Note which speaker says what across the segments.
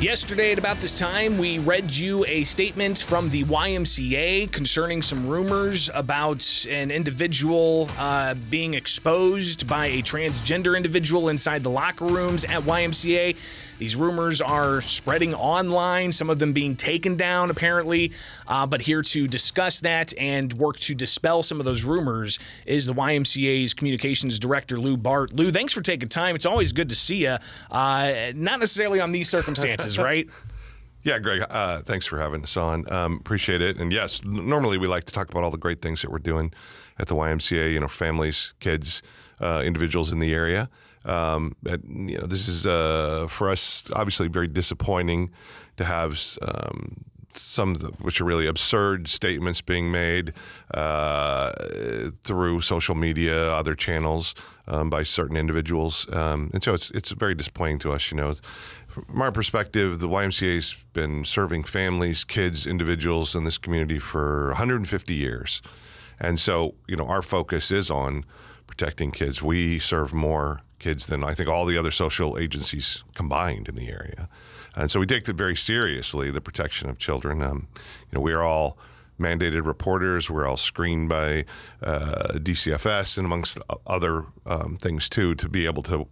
Speaker 1: Yesterday at about this time, we read you a statement from the YMCA concerning some rumors about an individual being exposed by a transgender individual inside the locker rooms at YMCA. These rumors are spreading online, some of them being taken down apparently, but here to discuss that and work to dispel some of those rumors is the YMCA's communications director, Bart. Lou, thanks for taking time. It's always good to see you. Not necessarily on these circumstances, right?
Speaker 2: Yeah, Greg, thanks for having us on. Appreciate it. And yes, normally we like to talk about all the great things that we're doing at the YMCA, families, kids, individuals in the area. This is, for us, obviously very disappointing to have some of which are really absurd statements being made through social media, other channels by certain individuals. And so it's very disappointing to us, From our perspective, the YMCA's been serving families, kids, individuals in this community for 150 years. And so, our focus is on protecting kids. We serve more kids than I think all the other social agencies combined in the area. And so we take it very seriously, the protection of children. We are all mandated reporters. We're all screened by DCFS and amongst other things, too, to be able to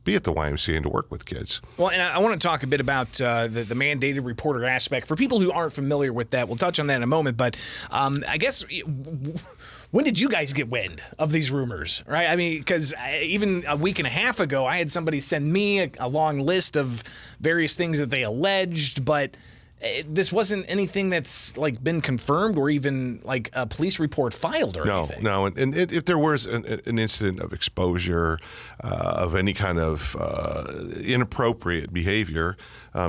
Speaker 2: be at the YMCA and to work with kids.
Speaker 1: Well, and I want to talk a bit about the mandated reporter aspect. For people who aren't familiar with that, we'll touch on that in a moment. But I guess, when did you guys get wind of these rumors, right? I mean, because even a week and a half ago, I had somebody send me a long list of various things that they alleged, but this wasn't anything that's been confirmed or even a police report filed or anything.
Speaker 2: No. And if there was an incident of exposure of any kind of inappropriate behavior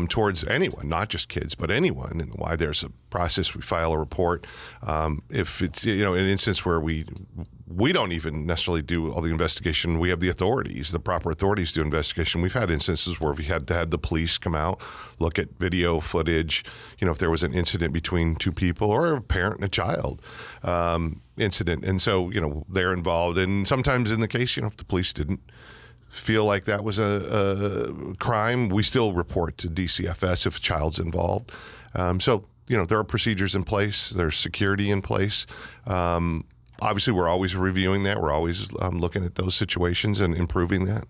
Speaker 2: towards anyone, not just kids, but anyone, and why there's a process, we file a report. If it's an instance where we don't even necessarily do all the investigation. We have the authorities, the proper authorities to do investigation. We've had instances where we had to have the police come out, look at video footage, if there was an incident between two people or a parent and a child incident. And so, they're involved. And sometimes in the case, if the police didn't feel like that was a crime, we still report to DCFS if a child's involved. So, there are procedures in place. There's security in place. Obviously, we're always reviewing that. We're always looking at those situations and improving that.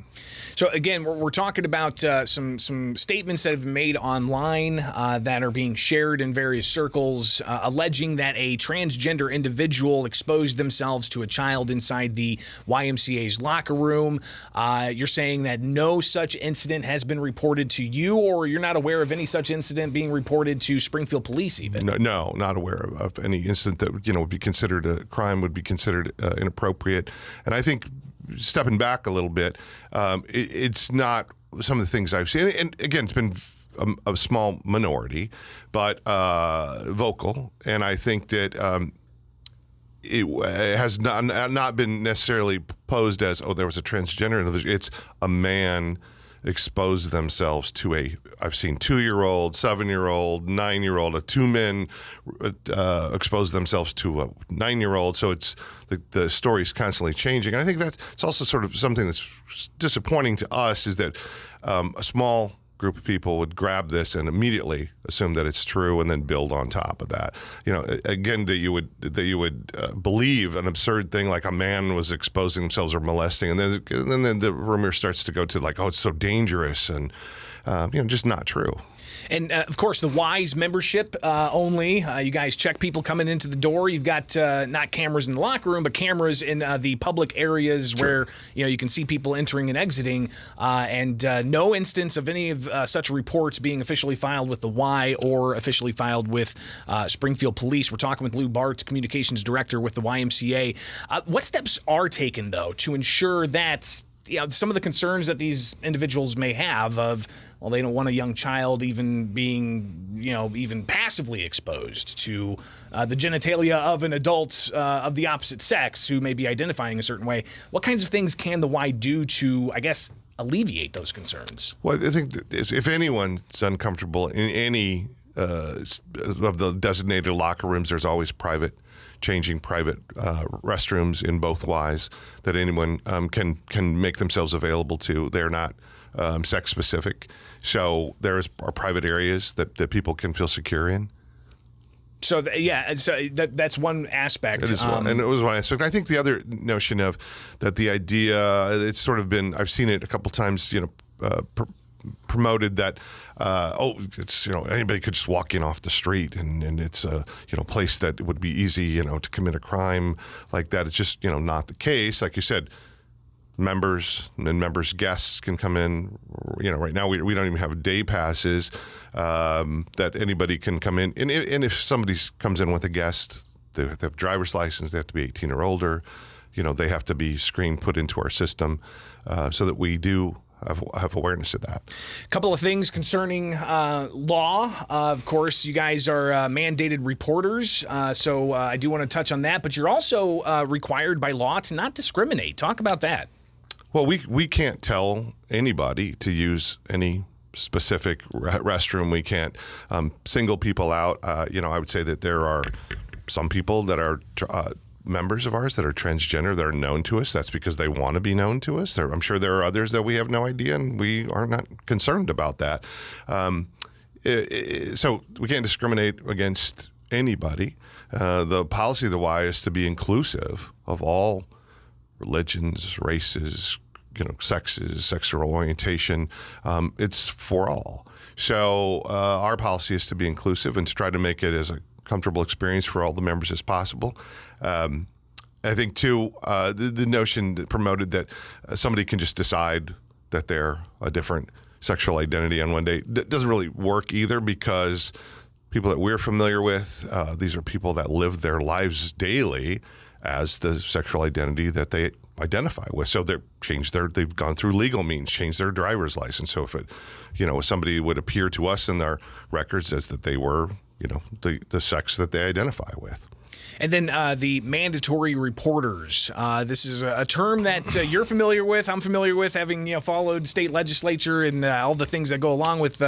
Speaker 1: So, again, we're talking about some statements that have been made online that are being shared in various circles, alleging that a transgender individual exposed themselves to a child inside the YMCA's locker room. You're saying that no such incident has been reported to you, or you're not aware of any such incident being reported to Springfield Police even?
Speaker 2: No, not aware of any incident that would be considered a crime, would be considered inappropriate. And I think, stepping back a little bit, it's not some of the things I've seen. And again, it's been a small minority, but vocal. And I think that it has not been necessarily posed as, there was a transgender individual. It's a man exposed themselves to I've seen 2-year-old, 7-year-old, 9-year-old, 2 men expose themselves to a 9-year-old. So it's the story's constantly changing. And I think it's also sort of something that's disappointing to us, is that a small group of people would grab this and immediately assume that it's true and then build on top of that. Again, that you would believe an absurd thing like a man was exposing themselves or molesting, and then the rumor starts to go to it's so dangerous and just not true.
Speaker 1: And, of course, the WISE membership only. You guys check people coming into the door. You've got not cameras in the locker room, but cameras in the public areas. Sure. Where you can see people entering and exiting. And no instance of any of such reports being officially filed with the Y or officially filed with Springfield Police. We're talking with Bart, communications director with the YMCA. What steps are taken, though, to ensure that some of the concerns that these individuals may have of, they don't want a young child even being, even passively exposed to the genitalia of an adult of the opposite sex who may be identifying a certain way. What kinds of things can the Y do to, alleviate those concerns?
Speaker 2: Well, I think that if anyone's uncomfortable in any of the designated locker rooms, there's always changing private restrooms in both Ys that anyone can make themselves available to. They're not sex specific. So there's our private areas that people can feel secure in.
Speaker 1: So that's one aspect.
Speaker 2: It is one, and it was one aspect. I think the other notion of that the idea, it's sort of been, I've seen it a couple times, promoted that it's anybody could just walk in off the street and it's a place that would be easy to commit a crime like that. It's just not the case. Like you said, members guests can come in. Right now we don't even have day passes that anybody can come in. And if somebody comes in with a guest, they have to have a driver's license. They have to be 18 or older. They have to be screened, put into our system, so that we do have awareness of that.
Speaker 1: A couple of things concerning law. Of course, you guys are mandated reporters, so I do want to touch on that. But you're also required by law to not discriminate. Talk about that.
Speaker 2: Well, we can't tell anybody to use any specific restroom. We can't single people out. I would say that there are some people that are members of ours that are transgender that are known to us. That's because they want to be known to us. I'm sure there are others that we have no idea, and we are not concerned about that. So we can't discriminate against anybody. The policy of the Y is to be inclusive of all religions, races, sexes, sexual orientation. It's for all. So our policy is to be inclusive and to try to make it as a comfortable experience for all the members as possible. I think, too, the notion that promoted that somebody can just decide that they're a different sexual identity on one day doesn't really work either, because people that we're familiar with, these are people that live their lives daily as the sexual identity that they identify with. So they've gone through legal means, changed their driver's license. So if somebody would appear to us in their records as that they were, the sex that they identify with.
Speaker 1: And then the mandatory reporters. This is a term that you're familiar with. I'm familiar with, having followed state legislature and all the things that go along with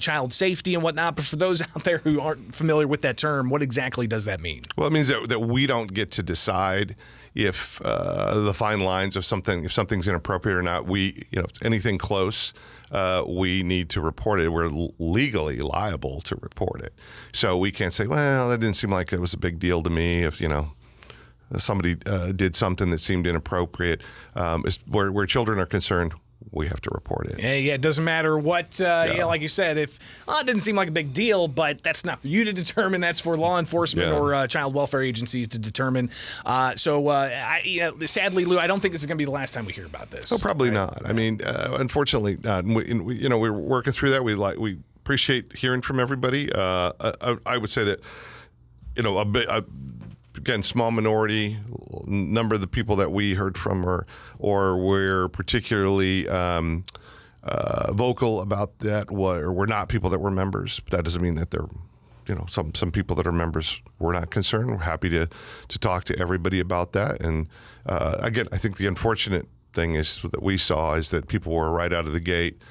Speaker 1: child safety and whatnot. But for those out there who aren't familiar with that term, what exactly does that mean?
Speaker 2: Well, it means that we don't get to decide if the fine lines of something, if something's inappropriate or not. If it's anything close, we need to report it. We're legally liable to report it. So we can't say, well, that didn't seem like it was a big deal to me if, somebody did something that seemed inappropriate. Where children are concerned, we have to report it.
Speaker 1: Yeah, it doesn't matter what, like you said, if it didn't seem like a big deal, but that's not for you to determine. That's for law enforcement or child welfare agencies to determine. Sadly, Lou, I don't think this is going to be the last time we hear about this.
Speaker 2: Oh, probably not. I mean, unfortunately, we're working through that. We appreciate hearing from everybody. I would say that, again, small minority number of the people that we heard from or were particularly vocal about that were not people that were members. But that doesn't mean that they're, some people that are members were not concerned. We're happy to talk to everybody about that. And again, I think the unfortunate thing is that we saw is that people were right out of the gate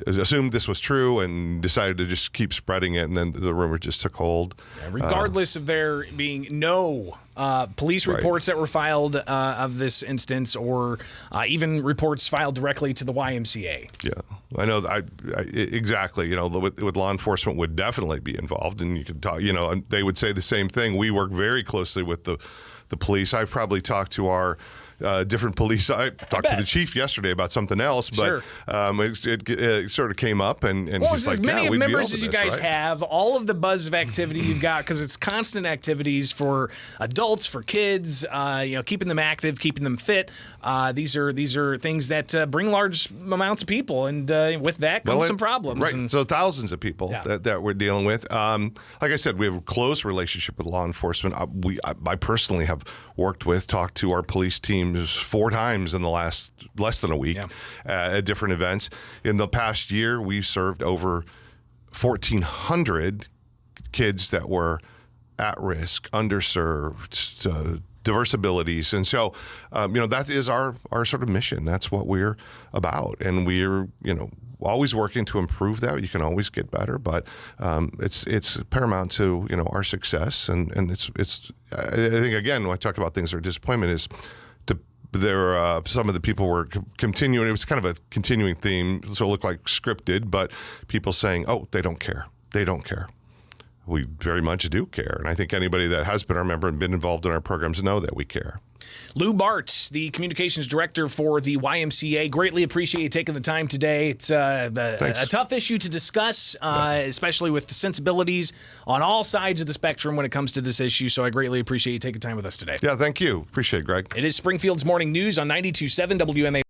Speaker 2: assumed this was true and decided to just keep spreading it, and then the rumor just took hold.
Speaker 1: Yeah, regardless of there being no police reports that were filed of this instance, or even reports filed directly to the YMCA.
Speaker 2: Yeah, I know. Exactly. With law enforcement would definitely be involved, and you could talk. They would say the same thing. We work very closely with the police. I've probably talked to our different police. I talked to the chief yesterday about something else, but it sort of came up, and he's like,
Speaker 1: as many
Speaker 2: we'd
Speaker 1: members
Speaker 2: be
Speaker 1: as you
Speaker 2: this,
Speaker 1: guys
Speaker 2: right?
Speaker 1: have, all of the buzz of activity you've got, because it's constant activities for adults, for kids, keeping them active, keeping them fit. These are things that bring large amounts of people, and with that comes some problems.
Speaker 2: Right.
Speaker 1: And
Speaker 2: so thousands of people that we're dealing with. Like I said, we have a close relationship with law enforcement. I personally have talked to our police teams 4 times in the less than a week at different events. In the past year, we've served over 1,400 kids that were at risk, underserved, diverse abilities. And so, that is our sort of mission. That's what we're about. And we're, always working to improve that. You can always get better, but it's paramount to, our success. And it's I think, again, when I talk about things that are disappointment, is to some of the people were continuing. It was kind of a continuing theme, so it looked like scripted, but people saying, oh, they don't care. They don't care. We very much do care. And I think anybody that has been our member and been involved in our programs know that we care.
Speaker 1: Lou Bart, the communications director for the YMCA, greatly appreciate you taking the time today. It's a tough issue to discuss, especially with the sensibilities on all sides of the spectrum when it comes to this issue. So I greatly appreciate you taking time with us today.
Speaker 2: Yeah, thank you. Appreciate it, Greg.
Speaker 1: It is Springfield's Morning News on 92.7 WMA.